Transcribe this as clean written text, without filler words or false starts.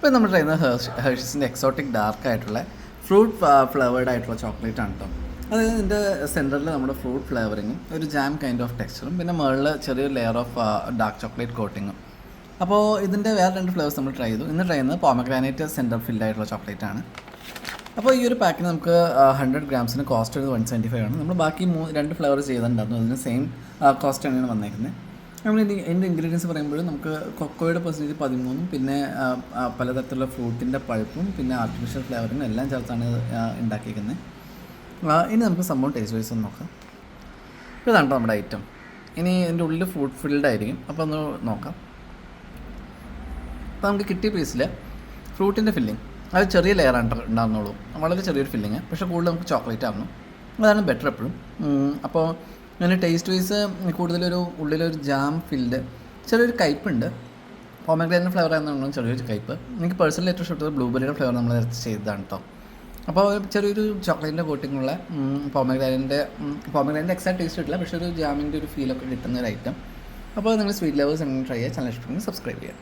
ഇപ്പോൾ നമ്മൾ ചെയ്യുന്നത് ഹെർഷീസിൻ്റെ എക്സോട്ടിക് ഡാർക്ക് ആയിട്ടുള്ള ഫ്രൂട്ട് ഫ്ലേവേർഡ് ആയിട്ടുള്ള ചോക്ലേറ്റ് ആണ് കേട്ടോ. അതായത് ഇതിൻ്റെ സെൻറ്ററിൽ നമ്മുടെ ഫ്രൂട്ട് ഫ്ലേവറിങ്ങും ഒരു ജാം കൈൻഡ് ഓഫ് ടെക്സ്ചറും പിന്നെ മുകളിൽ ചെറിയൊരു ലെയർ ഓഫ് ഡാർക്ക് ചോക്ലേറ്റ് കോട്ടിങ്ങും. അപ്പോൾ ഇതിൻ്റെ വേറെ 2 ഫ്ലേവേഴ്സ് നമ്മൾ ട്രൈ ചെയ്തു. ഇന്ന് ട്രൈ ചെയ്യുന്നത് പോമഗ്രാനൈറ്റ് സെൻറ്റർ ഫിൽഡ് ആയിട്ടുള്ള ചോക്ലേറ്റ് ആണ്. അപ്പോൾ ഈ ഒരു പാക്കിന് നമുക്ക് 100 ഗ്രാംസിന് കോസ്റ്റ് ഒരു 175 ആണ്. നമ്മൾ ബാക്കി 2 ഫ്ലേവർ ചെയ്തിട്ടുണ്ടായിരുന്നു, അതിന് സെയിം കോസ്റ്റ് തന്നെയാണ് വന്നേക്കുന്നത്. നമ്മൾ ഇതിൻ്റെ ഇൻഗ്രീഡിയൻസ് പറയുമ്പോൾ നമുക്ക് കൊക്കോയുടെ പെർസെൻറ്റേജ് 13, പിന്നെ പലതരത്തിലുള്ള ഫ്രൂട്ടിൻ്റെ പൾപ്പും പിന്നെ ആർട്ടിഫിഷ്യൽ ഫ്ലേവറിങ്ങും എല്ലാം ചേർത്താണ് ഉണ്ടാക്കിയിരിക്കുന്നത്. ഇനി നമുക്ക് സംഭവം ടേസ്റ്റ് വൈസ് ഒന്ന് നോക്കാം. ഇതാണ് നമ്മുടെ ഐറ്റം. ഇനി ഇതിൻ്റെ ഉള്ളിൽ ഫ്രൂട്ട് ഫിൽഡ് ആയിരിക്കും. അപ്പോൾ ഒന്ന് നോക്കാം. അപ്പോൾ നമുക്ക് കിട്ടിയ പീസിൽ ഫ്രൂട്ടിൻ്റെ ഫില്ലിങ് അത് ചെറിയ ലെയറാണ് ഉണ്ടാകുന്നുള്ളൂ, വളരെ ചെറിയൊരു ഫില്ലിങ്, പക്ഷേ കൂടുതൽ നമുക്ക് ചോക്ലേറ്റ് ആയിരുന്നു. അതാണ് ബെറ്റർ എപ്പോഴും. അപ്പോൾ അങ്ങനെ ടേസ്റ്റ് വൈസ് കൂടുതലൊരു ഉള്ളിലൊരു ജാം ഫിൽഡ്, ചെറിയൊരു കയ്പ്പുണ്ട്. പോമഗ്രാനൈറ്റ് ഫ്ലേവർ ആണെന്നുണ്ടെങ്കിൽ ചെറിയൊരു കയ്പ്പ്. എനിക്ക് പേഴ്സണലി ഏറ്റവും ഇഷ്ടപ്പെട്ടത് ബ്ലൂബെറിയുടെ ഫ്ലേവർ നമ്മൾ ചെയ്തതാണ് കേട്ടോ. അപ്പോൾ ചെറിയൊരു ചോക്ലേറ്റിൻ്റെ കോട്ടിങ്ങുള്ള പോമഗ്രാനൈറ്റിൻ്റെ എക്സാക്ട് ടേസ്റ്റ് കിട്ടില്ല, പക്ഷേ ഒരു ജാമിൻ്റെ ഒരു ഫീലൊക്കെ കിട്ടുന്ന ഒരു ഐറ്റം. അപ്പോൾ നിങ്ങൾ സ്വീറ്റ് ലവേഴ്സ് എങ്ങനെ ട്രൈ ചെയ്യുക, ചാനൽ ഇഷ്ടപ്പെടുമെങ്കിൽ സബ്സ്ക്രൈബ് ചെയ്യുക.